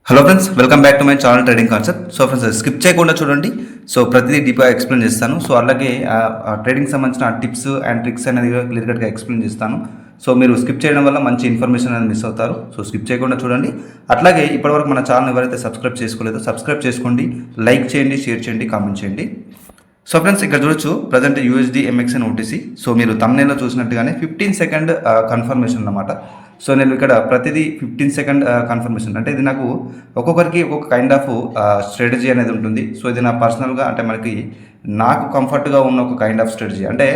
Hello friends, welcome back to my channel trading concept. So friends, skip చేయకుండా చూడండి. So ప్రతిదీ డీప్గా explain చేస్తాను. సో అలాగే ట్రేడింగ్ సంబంధించిన టిప్స్ అండ్ ట్రిక్స్ అనేది క్లియర్ కట్గా ఎక్స్ప్లెయిన్ చేస్తాను. సో మీరు స్కిప్ చేయడం వల్ల మంచి ఇన్ఫర్మేషన్ అనేది మిస్ అవుతారు. సో స్కిప్ చేయకుండా చూడండి. అట్లాగే ఇప్పటివరకు మన ఛానల్ ఎవరైతే సబ్స్క్రైబ్ చేసుకోలేదో సబ్స్క్రైబ్ చేసుకోండి, లైక్ చేయండి, షేర్ చేయండి, కామెంట్ చేయండి. సో ఫ్రెండ్స్, ఇక్కడ చూడొచ్చు ప్రజెంట్ యూఎస్డి ఎంఎక్స్ఎన్ ఓటీసీ. సో మీరు థంబ్నెయిల్లో చూసినట్టుగానే 15 సెకండ్ కన్ఫర్మేషన్ అన్నమాట. సో నేను ఇక్కడ ప్రతిదీ 15 సెకండ్ కన్ఫర్మేషన్ అంటే ఇది నాకు ఒక్కొక్కరికి ఒక్కొక్క కైండ్ ఆఫ్ స్ట్రాటజీ అనేది ఉంటుంది. సో ఇది నా పర్సనల్గా అంటే నాకు కంఫర్ట్గా ఉన్న ఒక కైండ్ ఆఫ్ స్ట్రాటజీ. అంటే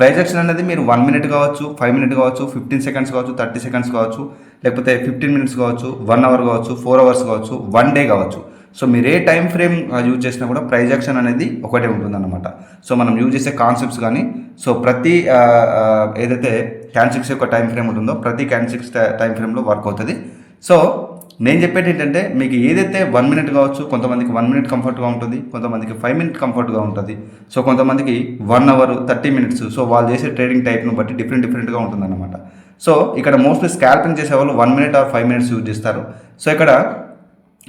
ప్రైస్ యాక్షన్ అనేది మీరు 1 మినిట్ కావచ్చు, 5 మినిట్ కావచ్చు, 15 సెకండ్స్ కావచ్చు, 30 సెకండ్స్ కావచ్చు, లేకపోతే 15 మినిట్స్ కావచ్చు, 1 అవర్ కావచ్చు, 4 అవర్స్ కావచ్చు, 1 డే కావచ్చు. సో మీరు ఏ టైం ఫ్రేమ్ యూజ్ చేసినా కూడా ప్రైస్ యాక్షన్ అనేది ఒకటే ఉంటుందన్నమాట. సో మనం యూజ్ చేసే కాన్సెప్ట్స్ కానీ సో ప్రతి ఏదైతే క్యాన్6 యొక్క టైం ఫ్రేమ్ ఉంటుందో ప్రతి క్యాన్6 టైం ఫ్రేమ్లో వర్క్ అవుతుంది. సో నేను చెప్పేది ఏంటంటే మీకు ఏదైతే 1 మినిట్ కావచ్చు, కొంతమందికి 1 మినిట్ కంఫర్ట్గా ఉంటుంది, కొంతమందికి 5 మినిట్ కంఫర్ట్గా ఉంటుంది, సో కొంతమందికి 1 అవర్ 30 మినిట్స్. సో వాళ్ళు చేసే ట్రేడింగ్ టైప్ను బట్టి డిఫరెంట్గా ఉంటుందన్నమాట. సో ఇక్కడ మోస్ట్లీ స్కాల్పింగ్ చేసే వాళ్ళు 1 మినిట్ ఆర్ 5 మినిట్స్ యూజ్ చేస్తారు. సో ఇక్కడ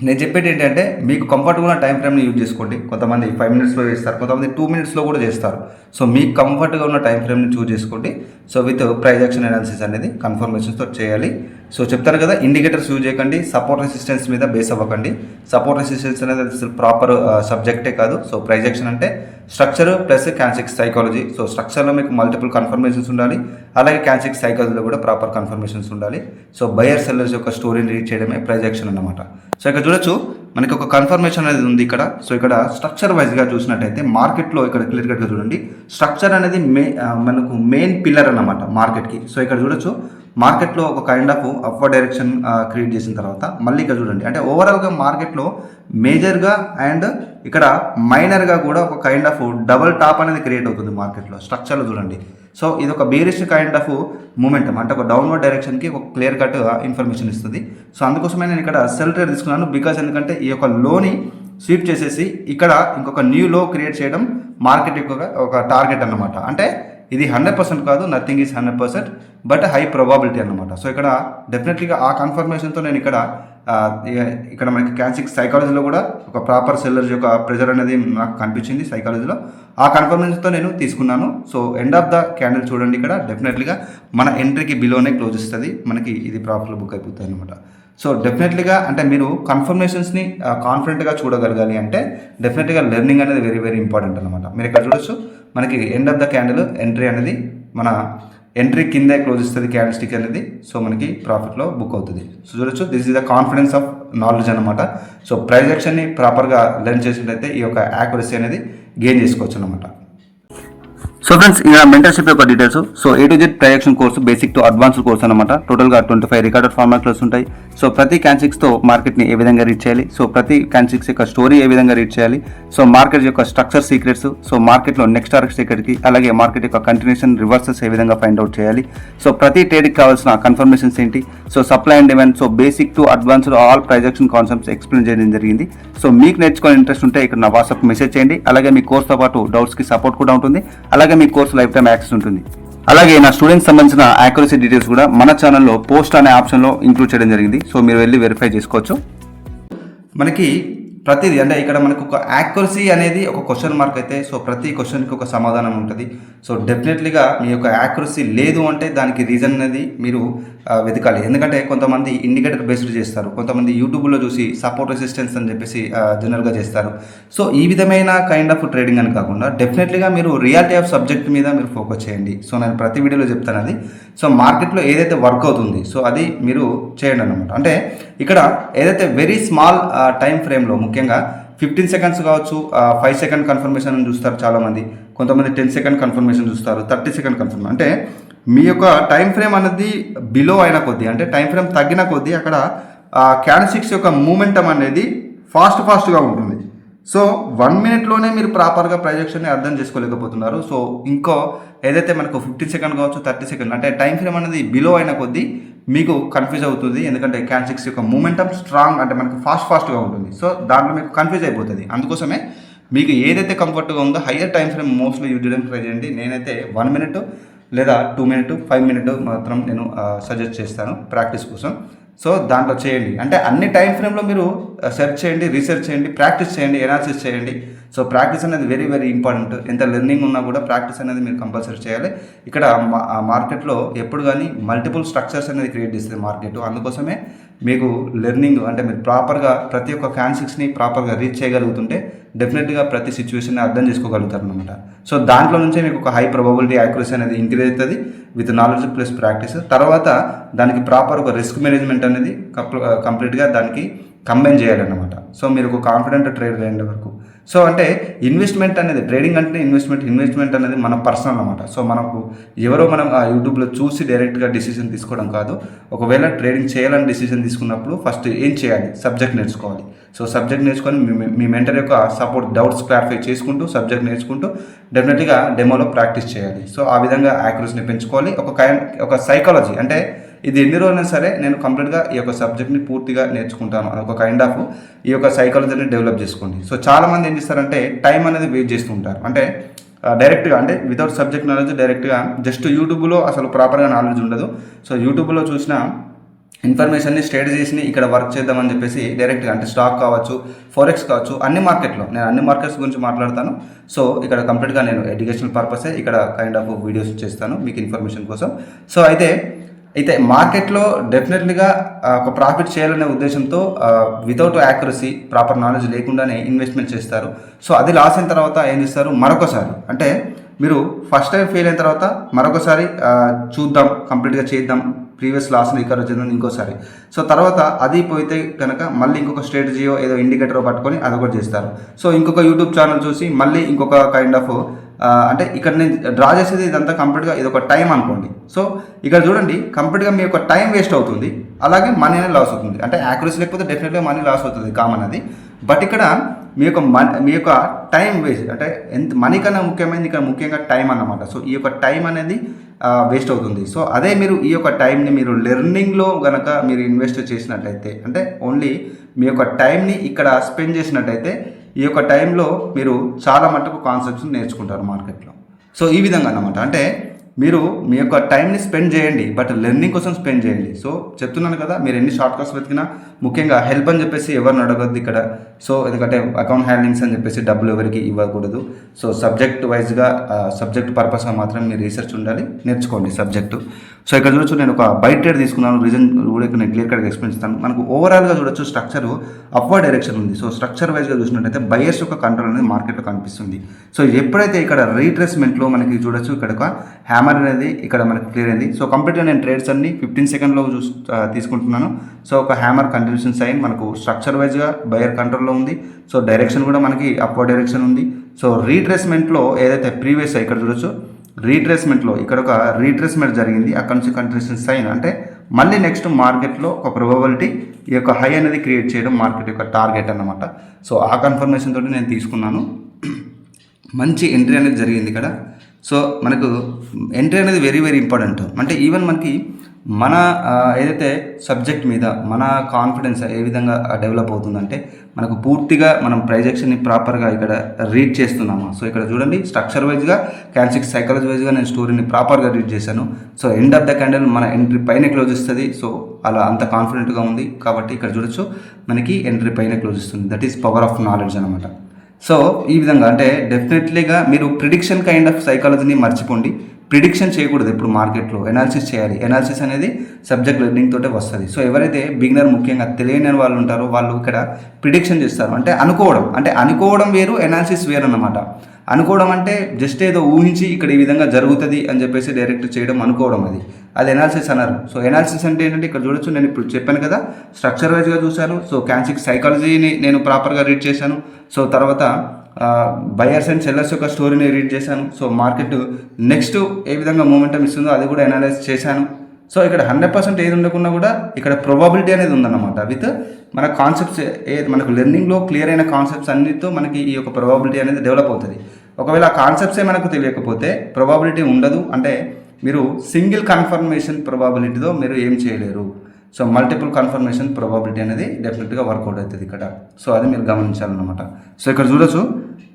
నేను చెప్పేది ఏంటంటే మీకు కంఫర్ట్గా ఉన్న టైం ఫ్రేమ్ని యూజ్ చేసుకోండి. కొంతమంది 5 మినిట్స్లో చేస్తారు, కొంతమంది 2 మినిట్స్లో కూడా చేస్తారు. సో మీకు కంఫర్ట్గా ఉన్న టైం ఫ్రేమ్ని చూజ్ చేసుకోండి. So with price action analysis అనేది కన్ఫర్మేషన్స్తో చేయాలి. సో చెప్తాను కదా, ఇండికేటర్స్ యూజ్ చేయకండి, సపోర్ట్ రెసిస్టెన్స్ మీద బేస్ అవ్వకండి. సపోర్ట్ రెసిస్టెన్స్ అనేది అసలు ప్రాపర్ సబ్జెక్టే కాదు. సో ప్రైస్ యాక్షన్ అంటే స్ట్రక్చర్ ప్లస్ క్యాన్6 సైకాలజీ. సో స్ట్రక్చర్లో మీకు మల్టిపుల్ కన్ఫర్మేషన్స్ ఉండాలి, అలాగే క్యాన్6 సైకాలజీలో కూడా ప్రాపర్ కన్ఫర్మేషన్స్ ఉండాలి. సో బయర్ సెల్లర్స్ యొక్క స్టోరీని రీడ్ చేయడమే ప్రైస్ యాక్షన్ అన్నమాట. సో ఇక్కడ చూడొచ్చు మనకి ఒక కన్ఫర్మేషన్ అనేది ఉంది ఇక్కడ. సో ఇక్కడ స్ట్రక్చర్ వైజ్గా చూసినట్టయితే మార్కెట్లో ఇక్కడ క్లియర్ కట్గా చూడండి, స్ట్రక్చర్ అనేది మనకు మెయిన్ పిల్లర్ అన్నమాట మార్కెట్కి. సో ఇక్కడ చూడొచ్చు మార్కెట్లో ఒక kind of upward direction create చేసిన తర్వాత మళ్ళీ ఇక్కడ చూడండి, అంటే ఓవరాల్గా మార్కెట్లో మేజర్గా అండ్ ఇక్కడ మైనర్గా కూడా ఒక కైండ్ ఆఫ్ డబుల్ టాప్ అనేది క్రియేట్ అవుతుంది మార్కెట్లో స్ట్రక్చర్లో చూడండి. సో ఇది ఒక బేరిష్ కైండ్ ఆఫ్ మూమెంటం, అంటే ఒక డౌన్వర్డ్ డైరెక్షన్కి ఒక క్లియర్ కట్ ఇన్ఫర్మేషన్ ఇస్తుంది. సో అందుకోసమే నేను ఇక్కడ సెల్ ట్రేడ్ తీసుకున్నాను. బికాజ్ ఎందుకంటే ఈ యొక్క లోని స్వీప్ చేసేసి ఇక్కడ ఇంకొక న్యూ లో క్రియేట్ చేయడం మార్కెట్ యొక్క ఒక టార్గెట్ అన్నమాట. అంటే ఇది 100% కాదు, nothing is 100%, but high probability అన్నమాట. సో ఇక్కడ డెఫినెట్లీగా ఆ కన్ఫర్మేషన్తో నేను ఇక్కడ మనకి క్యాన్6 సైకాలజీలో కూడా ఒక ప్రాపర్ సెల్లర్ యొక్క ప్రెజర్ అనేది నాకు కనిపించింది సైకాలజీలో. ఆ కన్ఫర్మేషన్తో నేను తీసుకున్నాను. So end of the candle చూడండి, ఇక్కడ డెఫినెట్లీగా మన ఎంట్రీకి బిలోనే క్లోజ్ ఇస్తుంది, మనకి ఇది ప్రాఫిట్లో బుక్ అయిపోతుంది అనమాట. సో డెఫినెట్లీగా అంటే మీరు కన్ఫర్మేషన్స్ని కాన్ఫిడెంట్గా చూడగలగాలి అంటే డెఫినెట్గా లెర్నింగ్ అనేది వెరీ వెరీ ఇంపార్టెంట్ అనమాట. మీరు ఇక్కడ చూడొచ్చు మనకి end of the candle entry అనేది మన ఎంట్రీ కిందే క్లోజ్ ఇస్తుంది క్యాండిల్ స్టిక్ అనేది. సో మనకి ప్రాఫిట్లో బుక్ అవుతుంది. సో చూడొచ్చు, this is the confidence of knowledge అనమాట. సో ప్రైస్ యాక్షన్ని ప్రాపర్గా లెర్న్ చేసినట్లయితే ఈ యొక్క యాక్యురసీ అనేది గెయిన్ చేసుకోవచ్చు అనమాట. సో ఫ్రెండ్స్, ఇలా మెంటర్షిప్ యొక్క details. So A to Z price action course basic to advanced course అనమాట. టోటల్గా 25 రికార్డెడ్ ఫార్మాట్ క్లాస్ ఉంటాయి. సో ప్రతి క్యాన్6తో మార్కెట్ని ఏ విధంగా రీడ్ చేయాలి, సో ప్రతి క్యాన్6 యొక్క స్టోరీ ఏ విధంగా రీడ్ చేయాలి, సో మార్కెట్ యొక్క స్ట్రక్చర్ సీక్రెట్స్, సో మార్కెట్లో నెక్స్ట్ టార్గెట్స్ ఎక్కడికి, అలాగే మార్కెట్ యొక్క కంటిన్యూషన్ రివర్సెస్ ఏ విధంగా ఫైండ్ అవుట్ చేయాలి, సో ప్రతి ట్రేడ్కి కావాల్సిన కన్ఫర్మేషన్స్ ఏంటి, so supply and demand, so basic to advanced all price action concepts explain చేయడం జరిగింది. సో మీకు నేర్చుకునే ఇంట్రెస్ట్ ఉంటే ఇక్కడ నా వాట్సాప్ మెసేజ్ చేయండి. అలాగే మీ కోర్స్తో పాటు డౌట్స్కి సపోర్ట్ కూడా ఉంటుంది. అలాగే మీ కోర్సు లైఫ్ టైం యాక్సెస్ ఉంటుంది. అలాగే నా స్టూడెంట్స్ సంబంధించిన యాక్యురసీ డీటెయిల్స్ కూడా మన ఛానల్లో పోస్ట్ అనే ఆప్షన్లో ఇంక్లూడ్ చేయడం జరిగింది. సో మీరు వెళ్ళి వెరిఫై చేసుకోవచ్చు. మనకి ప్రతిదీ అంటే ఇక్కడ మనకు ఒక యాక్యురసీ అనేది ఒక క్వశ్చన్ మార్క్ అయితే, సో ప్రతి క్వశ్చన్కి ఒక సమాధానం ఉంటుంది. సో డెఫినెట్లీగా మీ యొక్క యాక్యురసీ లేదు అంటే దానికి రీజన్ అనేది మీరు వెతకాలి. ఎందుకంటే కొంతమంది ఇండికేటర్ బేస్డ్ చేస్తారు, కొంతమంది యూట్యూబ్లో చూసి సపోర్ట్ రెసిస్టెన్స్ అని చెప్పేసి జనరల్గా చేస్తారు. సో ఈ విధమైన కైండ్ ఆఫ్ ట్రేడింగ్ అని కాకుండా డెఫినెట్లీగా మీరు రియాలిటీ ఆఫ్ సబ్జెక్ట్ మీద మీరు ఫోకస్ చేయండి. సో నేను ప్రతి వీడియోలో చెప్తాను అది. సో మార్కెట్లో ఏదైతే వర్క్ అవుతుంది సో అది మీరు చేయండి అన్నమాట. అంటే ఇక్కడ ఏదైతే వెరీ స్మాల్ టైం ఫ్రేమ్లో ముఖ్యంగా 15 సెకండ్స్ కావచ్చు, 5 సెకండ్ కన్ఫర్మేషన్ చూస్తారు చాలామంది, కొంతమంది 10 సెకండ్ కన్ఫర్మేషన్ చూస్తారు, 30 సెకండ్ కన్ఫర్మేషన్. అంటే మీ యొక్క టైం ఫ్రేమ్ అనేది బిలో అయిన కొద్దీ అంటే టైం ఫ్రేమ్ తగ్గిన కొద్దీ అక్కడ క్యాండిల్6 యొక్క మూమెంటం అనేది ఫాస్ట్గా ఉంటుంది. సో 1 మినిట్లోనే మీరు ప్రాపర్గా ప్రైస్ యాక్షన్ని అర్థం చేసుకోలేకపోతున్నారు. సో ఇంకో ఏదైతే మనకు 15 సెకండ్ కావచ్చు, 30 సెకండ్ అంటే టైం ఫ్రేమ్ అనేది బిలో అయిన కొద్దీ మీకు కన్ఫ్యూజ్ అవుతుంది. ఎందుకంటే క్యాన్6 యొక్క మూమెంటం స్ట్రాంగ్ అంటే మనకు ఫాస్ట్గా ఉంటుంది. సో దాంట్లో మీకు కన్ఫ్యూజ్ అయిపోతుంది. అందుకోసమే మీకు ఏదైతే కంఫర్ట్గా ఉందో higher time frame mostly use చేయడానికి ట్రై చేయండి. నేనైతే 1 మినిట్ లేదా 2 మినిట్ 5 మినిట్ మాత్రం నేను సజెస్ట్ చేస్తాను ప్రాక్టీస్ కోసం. సో దాంట్లో చేయండి. అంటే అన్ని టైం ఫ్రేమ్లో మీరు సెర్చ్ చేయండి, రీసెర్చ్ చేయండి, ప్రాక్టీస్ చేయండి, ఎనాలిసిస్ చేయండి. సో ప్రాక్టీస్ అనేది వెరీ వెరీ ఇంపార్టెంట్. ఎంత లెర్నింగ్ ఉన్నా కూడా ప్రాక్టీస్ అనేది మీరు కంపల్సరీ చేయాలి. ఇక్కడ మార్కెట్లో ఎప్పుడు కానీ మల్టిపుల్ స్ట్రక్చర్స్ అనేది క్రియేట్ చేస్తుంది మార్కెట్. అందుకోసమే మీకు లెర్నింగ్ అంటే మీరు ప్రాపర్గా ప్రతి ఒక్క క్యాన్సిక్స్ని ప్రాపర్గా రీచ్ చేయగలుగుతుంటే డెఫినెట్గా ప్రతి సిచ్యువేషన్ని అర్థం చేసుకోగలుగుతారు అనమాట. సో దాంట్లో నుంచే మీకు ఒక హై ప్రాబబిలిటీ యాక్యురసీ అనేది ఇంక్రీజ్ అవుతుంది విత్ నాలెడ్జ్ ప్లస్ ప్రాక్టీస్. తర్వాత దానికి ప్రాపర్ ఒక రిస్క్ మేనేజ్మెంట్ అనేది కంప్లీట్గా దానికి కంబైన్ చేయాలన్నమాట. సో మీరు ఒక కాన్ఫిడెంట్ ట్రేడర్ అయ్యే వరకు. సో అంటే ఇన్వెస్ట్మెంట్ అనేది ట్రేడింగ్ అంటే ఇన్వెస్ట్మెంట్ అనేది మన పర్సనల్ అనమాట. సో మనకు ఎవరో మనం ఆ యూట్యూబ్లో చూసి డైరెక్ట్గా డిసిజన్ తీసుకోవడం కాదు. ఒకవేళ ట్రేడింగ్ చేయాలని డిసిజన్ తీసుకున్నప్పుడు ఫస్ట్ ఏం చేయాలి, సబ్జెక్ట్ నేర్చుకోవాలి. సో సబ్జెక్ట్ నేర్చుకొని మీ మెంటర్ యొక్క సపోర్ట్ డౌట్స్ క్లారిఫై చేసుకుంటూ సబ్జెక్ట్ నేర్చుకుంటూ డెఫినెట్గా డెమోలో ప్రాక్టీస్ చేయాలి. సో ఆ విధంగా యాక్యురసీని పెంచుకోవాలి. ఒక సైకాలజీ అంటే ఇది ఎన్ని రోజులైనా సరే నేను కంప్లీట్గా ఈ యొక్క సబ్జెక్ట్ని పూర్తిగా నేర్చుకుంటాను అని ఒక కైండ్ ఆఫ్ ఈ యొక్క సైకాలజీని డెవలప్ చేసుకోండి. సో చాలామంది ఏం చేస్తారంటే టైం అనేది వేస్ట్ చేస్తూ ఉంటారు. అంటే డైరెక్ట్గా అంటే వితౌట్ సబ్జెక్ట్ నాలెడ్జ్ డైరెక్ట్గా జస్ట్ యూట్యూబ్లో అసలు ప్రాపర్గా నాలెడ్జ్ ఉండదు. సో యూట్యూబ్లో చూసిన ఇన్ఫర్మేషన్ని స్ట్రాటజీస్ని ఇక్కడ వర్క్ చేద్దామని చెప్పేసి డైరెక్ట్గా అంటే స్టాక్ కావచ్చు, ఫోరెక్స్ కావచ్చు, అన్ని మార్కెట్స్ గురించి మాట్లాడతాను. సో ఇక్కడ కంప్లీట్గా నేను ఎడ్యుకేషనల్ పర్పసే ఇక్కడ కైండ్ ఆఫ్ వీడియోస్ చేస్తాను మీకు ఇన్ఫర్మేషన్ కోసం. సో అయితే మార్కెట్లో డెఫినెట్లీగా ఒక ప్రాఫిట్ చేయాలనే ఉద్దేశంతో వితౌట్ యాక్యురసీ ప్రాపర్ నాలెడ్జ్ లేకుండానే ఇన్వెస్ట్మెంట్ చేస్తారు. సో అది లాస్ అయిన తర్వాత ఏం చేస్తారు, మరొకసారి అంటే మీరు ఫస్ట్ టైం ఫెయిల్ అయిన తర్వాత మరొకసారి చూద్దాం, కంప్లీట్గా చేద్దాం, ప్రీవియస్ లాస్ని రికవర్ చేద్దాం ఇంకోసారి. సో తర్వాత అది పోతే కనుక మళ్ళీ ఇంకొక స్ట్రాటజీయో ఏదో ఇండికేటరో పట్టుకొని అదొకటి చేస్తారు. సో ఇంకొక యూట్యూబ్ ఛానల్ చూసి మళ్ళీ ఇంకొక కైండ్ ఆఫ్ అంటే ఇక్కడ నేను డ్రా చేసేది ఇదంతా కంప్లీట్గా ఇది ఒక టైం అనుకోండి. సో ఇక్కడ చూడండి కంప్లీట్గా మీ యొక్క టైం వేస్ట్ అవుతుంది, అలాగే మనీ అనేది లాస్ అవుతుంది. అంటే యాక్యురసీ లేకపోతే డెఫినెట్గా మనీ లాస్ అవుతుంది, కామన్ అది. బట్ ఇక్కడ మీ యొక్క టైం వేస్ట్ అంటే ఎంత మనీ కన్నా ముఖ్యమైనది ఇక్కడ ముఖ్యంగా టైం అన్నమాట. సో ఈ యొక్క టైం అనేది వేస్ట్ అవుతుంది. సో అదే మీరు ఈ యొక్క టైంని మీరు లెర్నింగ్లో కనుక మీరు ఇన్వెస్ట్ చేసినట్లయితే అంటే ఓన్లీ మీ యొక్క టైంని ఇక్కడ స్పెండ్ చేసినట్టయితే ఈ యొక్క టైంలో మీరు చాలా మటుకు కాన్సెప్ట్స్ నేర్చుకుంటారు మార్కెట్లో. సో ఈ విధంగా అన్నమాట. అంటే మీరు మీ యొక్క టైంని స్పెండ్ చేయండి, బట్ లెర్నింగ్ కోసం స్పెండ్ చేయండి. సో చెప్తున్నాను కదా, మీరు ఎన్ని షార్ట్ కట్స్ వెతికినా ముఖ్యంగా హెల్ప్ అని చెప్పేసి ఎవరిని అడగద్దు ఇక్కడ. సో ఎందుకంటే అకౌంట్ హ్యాండ్లింగ్స్ అని చెప్పేసి డబ్బులు ఎవరికి ఇవ్వకూడదు. సో సబ్జెక్ట్ వైజ్గా సబ్జెక్ట్ పర్పస్గా మాత్రం మీరు రీసెర్చ్ ఉండాలి, నేర్చుకోండి సబ్జెక్టు. సో ఇక్కడ చూడొచ్చు నేను ఒక బై ట్రేడ్ తీసుకున్నాను, రీజన్ కూడా ఇక్కడ నేను క్లియర్ కట్గా ఎక్స్ప్లెయిన్ చేస్తాను. మనకు ఓవరాల్గా చూడొచ్చు స్ట్రక్చర్ అప్వర్డ్ డైరెక్షన్ ఉంది. సో స్ట్రక్చర్ వైజ్గా చూసినట్టయితే బయర్స్ యొక్క కంట్రోల్ అనేది మార్కెట్లో కనిపిస్తుంది. సో ఎప్పుడైతే ఇక్కడ రీట్రేస్మెంట్లో మనకి చూడొచ్చు ఇక్కడ ఒక హ్యామర్ అనేది ఇక్కడ మనకి క్లియర్ అయింది. సో కంప్లీట్గా నేను ట్రేడ్స్ అన్ని 15 సెకండ్లో తీసుకుంటున్నాను. సో ఒక హ్యామర్ కంటిన్యూషన్ సైన్ మనకు స్ట్రక్చర్ వైజ్గా బయర్ కంట్రోల్లో ఉంది. సో డైరెక్షన్ కూడా మనకి అప్వర్డ్ డైరెక్షన్ ఉంది. సో రీట్రేస్మెంట్లో ఏదైతే ప్రీవియస్ ఇక్కడ చూడొచ్చు రీట్రేస్మెంట్లో ఇక్కడ ఒక రీట్రేస్మెంట్ జరిగింది, అక్కడ నుంచి కంటిన్యూషన్ సైన్ అంటే మళ్ళీ నెక్స్ట్ మార్కెట్లో ఒక ప్రొబబిలిటీ ఈ యొక్క హై అనేది క్రియేట్ చేయడం మార్కెట్ యొక్క టార్గెట్ అన్నమాట. సో ఆ కన్ఫర్మేషన్ తోటి నేను తీసుకున్నాను. మంచి ఎంట్రీ అనేది జరిగింది ఇక్కడ. సో మనకు ఎంట్రీ అనేది వెరీ వెరీ ఇంపార్టెంట్. అంటే ఈవెన్ మనకి మన ఏదైతే సబ్జెక్ట్ మీద మన కాన్ఫిడెన్స్ ఏ విధంగా డెవలప్ అవుతుందంటే మనకు పూర్తిగా మనం ప్రైజెక్షన్ని ప్రాపర్గా ఇక్కడ రీడ్ చేస్తున్నాము. సో ఇక్కడ చూడండి స్ట్రక్చర్ వైజ్గా క్యాన్సిక్ సైకాలజీ వైజ్గా నేను స్టోరీని ప్రాపర్గా రీడ్ చేశాను. So end of the candle మన ఎంట్రీ పైన క్లోజ్ ఇస్తుంది. సో అలా అంత కాన్ఫిడెంట్గా ఉంది కాబట్టి ఇక్కడ చూడొచ్చు మనకి ఎంట్రీ పైన క్లోజ్ ఇస్తుంది. That is power of knowledge అనమాట. సో ఈ విధంగా అంటే డెఫినెట్లీగా మీరు ప్రిడిక్షన్ కైండ్ ఆఫ్ సైకాలజీని మర్చిపోండి. ప్రిడిక్షన్ చేయకూడదు ఎప్పుడు మార్కెట్లో, ఎనాలిసిస్ చేయాలి. ఎనాలిసిస్ అనేది సబ్జెక్ట్ లెర్నింగ్ తోటే వస్తుంది. సో ఎవరైతే బిగినర్ ముఖ్యంగా తెలియని వాళ్ళు ఉంటారో వాళ్ళు ఇక్కడ ప్రిడిక్షన్ చేస్తారు. అంటే అనుకోవడం వేరు, ఎనాలిసిస్ వేరు అన్నమాట. అనుకోవడం అంటే జస్ట్ ఏదో ఊహించి ఇక్కడ ఈ విధంగా జరుగుతుంది అని చెప్పేసి డైరెక్ట్ చేయడం అనుకోవడం, అది ఎనాలిసిస్ అన్నారు. సో ఎనాలిసిస్ అంటే ఏంటంటే ఇక్కడ చూడొచ్చు నేను ఇప్పుడు చెప్పాను కదా స్ట్రక్చర్ వైజ్గా చూశాను. సో క్యాన్సిక్ సైకాలజీని నేను ప్రాపర్గా రీడ్ చేశాను. సో తర్వాత బయర్స్ అండ్ సెల్లర్స్ యొక్క స్టోరీని రీడ్ చేశాను. సో మార్కెట్ నెక్స్ట్ ఏ విధంగా మూమెంటం ఇస్తుందో అది కూడా అనలైజ్ చేశాను. సో ఇక్కడ 100% ఏది ఉండకుండా కూడా ఇక్కడ ప్రొబబిలిటీ అనేది ఉందన్నమాట. విత్ మన కాన్సెప్ట్స్ మనకు లెర్నింగ్లో క్లియర్ అయిన కాన్సెప్ట్స్ అన్నిటితో మనకి ఈ యొక్క ప్రొబబిలిటీ అనేది డెవలప్ అవుతుంది. ఒకవేళ ఆ కాన్సెప్ట్సే మనకు తెలియకపోతే ప్రొబబిలిటీ ఉండదు. అంటే మీరు సింగిల్ కన్ఫర్మేషన్ ప్రొబబిలిటీతో మీరు ఏం చేయలేరు. సో మల్టిపుల్ కన్ఫర్మేషన్ ప్రాబబిలిటీ అనేది డెఫినెట్గా వర్కౌట్ అవుతుంది ఇక్కడ. సో అది మీరు గమనించాలన్నమాట. సో ఇక్కడ చూడొచ్చు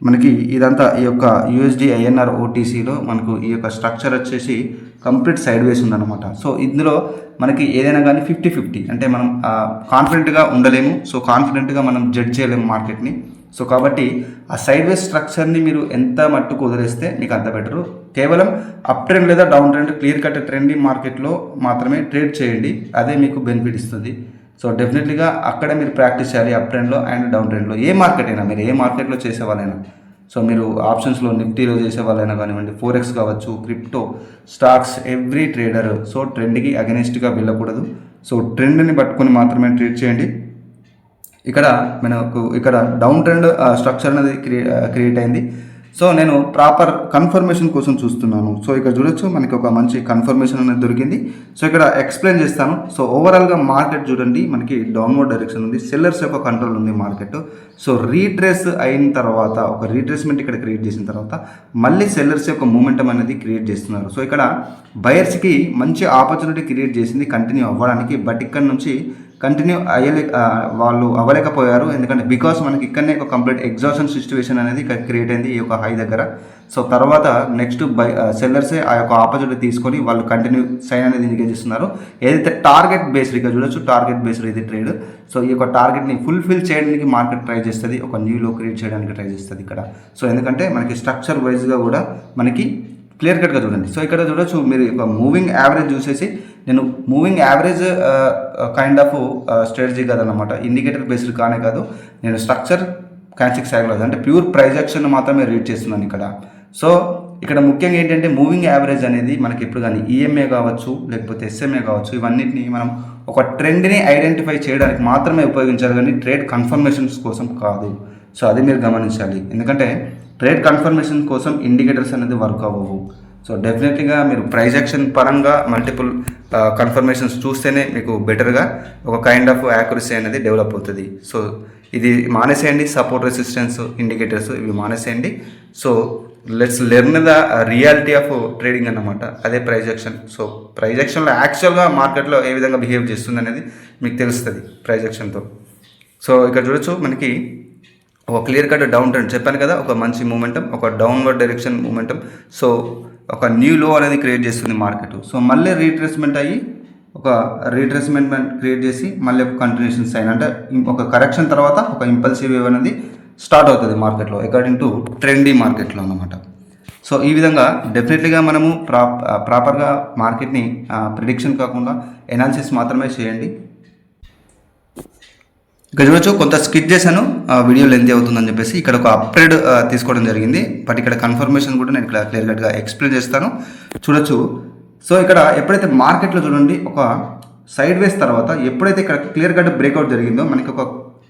మనకి ఇదంతా ఈ యొక్క USD INR OTCలో మనకు ఈ యొక్క స్ట్రక్చర్ వచ్చేసి కంప్లీట్ సైడ్ వేస్ ఉందన్నమాట. సో ఇందులో మనకి ఏదైనా కానీ 50-50 అంటే మనం కాన్ఫిడెంట్గా ఉండలేము. సో కాన్ఫిడెంట్గా మనం జడ్జ్ చేయలేము మార్కెట్ని. సో కాబట్టి ఆ సైడ్ వేస్ స్ట్రక్చర్ని మీరు ఎంత మట్టుకు వదిలేస్తే మీకు అంత బెటరు. కేవలం అప్ ట్రెండ్ లేదా down trend clear cut trending మార్కెట్లో మాత్రమే ట్రేడ్ చేయండి, అదే మీకు బెనిఫిట్ ఇస్తుంది. సో డెఫినెట్లీగా అక్కడే మీరు ప్రాక్టీస్ చేయాలి, అప్ ట్రెండ్లో అండ్ డౌన్ ట్రెండ్లో. ఏ మార్కెట్ అయినా మీరు ఏ మార్కెట్లో చేసే వాళ్ళైనా, సో మీరు ఆప్షన్స్లో నిఫ్టీలో చేసే వాళ్ళైనా కానివ్వండి, ఫోరెక్స్ కావచ్చు, crypto, stocks, every trader so ట్రెండ్కి అగెనిస్ట్గా వెళ్ళకూడదు. సో ట్రెండ్ని పట్టుకొని మాత్రమే ట్రేడ్ చేయండి. ఇక్కడ మనకు ఇక్కడ డౌన్ ట్రెండ్ స్ట్రక్చర్ అనేది క్రియేట్ అయింది. సో నేను ప్రాపర్ కన్ఫర్మేషన్ కోసం చూస్తున్నాను. సో ఇక్కడ చూడొచ్చు మనకి ఒక మంచి కన్ఫర్మేషన్ అనేది దొరికింది. సో ఇక్కడ ఎక్స్ప్లెయిన్ చేస్తాను. సో ఓవరాల్గా మార్కెట్ చూడండి మనకి డౌన్వర్డ్ డైరెక్షన్ ఉంది, సెల్లర్స్ యొక్క కంట్రోల్ ఉంది మార్కెట్. సో రీట్రేస్ అయిన తర్వాత ఒక రీట్రేస్మెంట్ ఇక్కడ క్రియేట్ చేసిన తర్వాత మళ్ళీ సెల్లర్స్ యొక్క మూమెంటం అనేది క్రియేట్ చేస్తున్నారు. సో ఇక్కడ బయర్స్కి మంచి ఆపర్చునిటీ క్రియేట్ చేసింది కంటిన్యూ అవ్వడానికి. బట్ ఇక్కడ నుంచి కంటిన్యూ వాళ్ళు అవ్వలేకపోయారు. ఎందుకంటే బికాస్ మనకి ఇక్కడనే ఒక కంప్లీట్ ఎగ్జాషన్ సిచ్యువేషన్ అనేది ఇక్కడ క్రియేట్ అయింది ఈ యొక్క హై దగ్గర. సో తర్వాత నెక్స్ట్ సెల్లర్సే ఆ యొక్క ఆపర్చునిటీ తీసుకొని వాళ్ళు కంటిన్యూ సైన్ అనేది ఇండికేట్ చేస్తున్నారు. ఏదైతే టార్గెట్ బేస్డ్ ఇక్కడ చూడొచ్చు, టార్గెట్ బేస్డ్ ఇది ట్రేడ్. సో ఈ యొక్క టార్గెట్ని ఫుల్ఫిల్ చేయడానికి మార్కెట్ ట్రై చేస్తుంది, ఒక న్యూ లో క్రియేట్ చేయడానికి ట్రై చేస్తుంది ఇక్కడ. సో ఎందుకంటే మనకి స్ట్రక్చర్ వైజ్గా కూడా మనకి క్లియర్ కట్గా చూడండి. సో ఇక్కడ చూడొచ్చు మీరు ఒక మూవింగ్ యావరేజ్ చూసేసి, నేను moving average kind of strategy కాదన్నమాట, ఇండికేటర్ బేస్డ్ కానే కాదు, నేను స్ట్రక్చర్ క్యాన్సిక్ సైకాలజీ అంటే ప్యూర్ ప్రైజ్ యాక్షన్ మాత్రమే రీడ్ చేస్తున్నాను ఇక్కడ. సో ఇక్కడ ముఖ్యంగా ఏంటంటే మూవింగ్ యావరేజ్ అనేది మనకి ఎప్పుడు కానీ EMA కావచ్చు లేకపోతే SMA కావచ్చు, ఇవన్నిటిని మనం ఒక ట్రెండ్ని ఐడెంటిఫై చేయడానికి మాత్రమే ఉపయోగించాలి, కానీ ట్రేడ్ కన్ఫర్మేషన్స్ కోసం కాదు. సో అది మీరు గమనించాలి. ఎందుకంటే ట్రేడ్ కన్ఫర్మేషన్ కోసం ఇండికేటర్స్ అనేది వర్క్ అవ్వవు. సో డెఫినెట్లీగా మీరు ప్రైజ్ యాక్షన్ పరంగా మల్టిపుల్ కన్ఫర్మేషన్స్ చూస్తేనే మీకు బెటర్గా ఒక కైండ్ ఆఫ్ యాక్యురసీ అనేది డెవలప్ అవుతుంది. సో ఇది మానేసేయండి, సపోర్ట్ రెసిస్టెన్స్ ఇండికేటర్స్ ఇవి మానేసేయండి. So let's learn the reality of trading అన్నమాట, అదే ప్రైజ్ యాక్షన్. సో ప్రైజ్ యాక్షన్లో యాక్చువల్గా మార్కెట్లో ఏ విధంగా బిహేవ్ చేస్తుంది అనేది మీకు తెలుస్తుంది ప్రైజ్ యాక్షన్తో. సో ఇక్కడ చూడొచ్చు మనకి ఒక క్లియర్ కట్ డౌన్ ట్రెండ్ చెప్పాను కదా, ఒక మంచి మూమెంటం, ఒక డౌన్వర్డ్ డైరెక్షన్ మూమెంటం. సో ఒక న్యూ లో అనేది క్రియేట్ చేస్తుంది మార్కెట్. సో మళ్ళీ రీట్రేస్మెంట్ అయ్యి ఒక రీట్రేస్మెంట్ క్రియేట్ చేసి మళ్ళీ ఒక కంటిన్యూషన్ సైన్ అంటే ఒక కరెక్షన్ తర్వాత ఒక ఇంపల్సివ్ వేవ్ అనేది స్టార్ట్ అవుతుంది మార్కెట్లో అకార్డింగ్ టు ట్రెండీ మార్కెట్లో అన్నమాట. సో ఈ విధంగా డెఫినెట్లీగా మనము ప్రాపర్గా మార్కెట్ని ప్రిడిక్షన్ కాకుండా ఎనాలిసిస్ మాత్రమే చేయండి. ఇక్కడ చూడొచ్చు కొంత స్కిప్ చేశాను, వీడియో లెంత్ అవుతుందని చెప్పేసి ఇక్కడ ఒక అప్గ్రేడ్ తీసుకోవడం జరిగింది. బట్ ఇక్కడ కన్ఫర్మేషన్ కూడా నేను ఇక్కడ క్లియర్ కట్గా ఎక్స్ప్లెయిన్ చేస్తాను, చూడొచ్చు. సో ఇక్కడ ఎప్పుడైతే మార్కెట్లో చూడండి ఒక సైడ్ వేస్ తర్వాత ఎప్పుడైతే ఇక్కడ క్లియర్ కట్ బ్రేక్అవుట్ జరిగిందో మనకి ఒక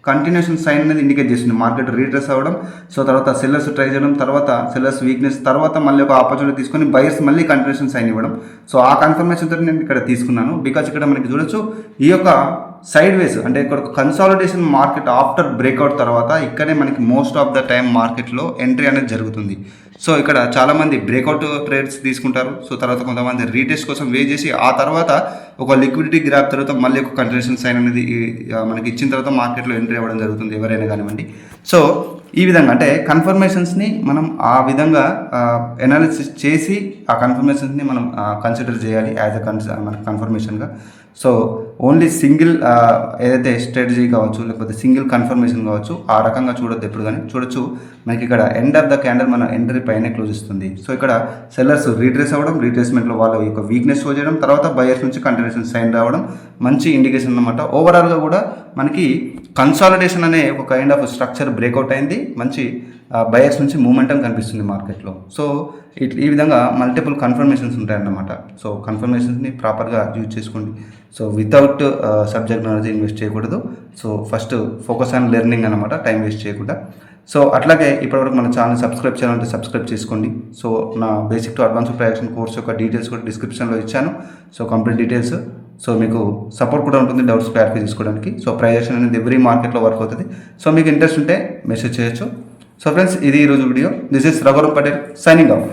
కంటిన్యూషన్ సైన్ అనేది ఇండికేట్ చేస్తుంది మార్కెట్ రీట్రేస్ అవ్వడం. సో తర్వాత సెల్లర్స్ ట్రై చేయడం, తర్వాత సెల్లర్స్ వీక్నెస్, తర్వాత మళ్ళీ ఒక ఆపర్చునిటీ తీసుకొని బయర్స్ మళ్ళీ కంటిన్యూషన్ సైన్ ఇవ్వడం. సో ఆ కన్ఫర్మేషన్తో నేను ఇక్కడ తీసుకున్నాను. బికాజ్ ఇక్కడ మనకి చూడొచ్చు ఈ యొక్క సైడ్ వేస్ అంటే ఇక్కడ కన్సాలిడేషన్ మార్కెట్ ఆఫ్టర్ బ్రేక్అవుట్ తర్వాత ఇక్కడే మనకి మోస్ట్ ఆఫ్ ద టైం మార్కెట్లో ఎంట్రీ అనేది జరుగుతుంది. సో ఇక్కడ చాలామంది బ్రేక్అవుట్ ట్రేడ్స్ తీసుకుంటారు. సో తర్వాత కొంతమంది రీటెస్ట్ కోసం వెయిట్ చేసి ఆ తర్వాత ఒక లిక్విడిటీ గ్రాప్ తర్వాత మళ్ళీ ఒక కంటిన్యూషన్ సైన్ అనేది మనకి ఇచ్చిన తర్వాత మార్కెట్లో ఎంట్రీ అవ్వడం జరుగుతుంది ఎవరైనా కానివ్వండి. సో ఈ విధంగా అంటే కన్ఫర్మేషన్స్ని మనం ఆ విధంగా ఎనాలిసిస్ చేసి ఆ కన్ఫర్మేషన్స్ని మనం కన్సిడర్ చేయాలి యాజ్ అ మనకి కన్ఫర్మేషన్గా. సో ఓన్లీ సింగిల్ ఏదైతే స్ట్రాటజీ కావచ్చు లేకపోతే సింగిల్ కన్ఫర్మేషన్ కావచ్చు ఆ రకంగా చూడొద్దు ఎప్పుడు కానీ. చూడొచ్చు మనకి ఇక్కడ ఎండ్ ఆఫ్ ద క్యాండల్ మన ఎంట్రీ పైనే క్లోజ్ ఇస్తుంది. సో ఇక్కడ సెల్లర్స్ రీట్రేస్ అవ్వడం, రీట్రేస్మెంట్లో వాళ్ళ యొక్క వీక్నెస్ షో చేయడం, తర్వాత బయర్స్ నుంచి కంటిన్యూషన్ సైన్ రావడం మంచి ఇండికేషన్ అన్నమాట. ఓవరాల్గా కూడా మనకి కన్సాలిడేషన్ అనే ఒక కైండ్ ఆఫ్ స్ట్రక్చర్ బ్రేక్అవుట్ అయింది, మంచి బయర్స్ నుంచి మూమెంటం కనిపిస్తుంది మార్కెట్లో. సో ఈ విధంగా మల్టిపుల్ కన్ఫర్మేషన్స్ ఉంటాయన్నమాట. సో కన్ఫర్మేషన్స్ని ప్రాపర్గా యూజ్ చేసుకోండి. So without subject knowledge invest చేయకూడదు. So first focus on learning అనమాట, టైం వేస్ట్ చేయకుండా. సో అట్లాగే ఇప్పటివరకు మన ఛానల్ సబ్స్క్రైబ్ చేయాలంటే సబ్స్క్రైబ్ చేసుకోండి. సో నా basic to advance projection course యొక్క డీటెయిల్స్ కూడా డిస్క్రిప్షన్లో ఇచ్చాను. So complete details. సో మీకు సపోర్ట్ కూడా ఉంటుంది డౌట్స్ క్లారిఫై చేసుకోవడానికి. సో ప్రైజేషన్ అనేది ఎవ్రీ మార్కెట్లో వర్క్ అవుతుంది. సో మీకు ఇంట్రెస్ట్ ఉంటే మెసేజ్ చేయొచ్చు. సో ఫ్రెండ్స్, ఇది ఈరోజు video. This is Raghuram Patel signing off.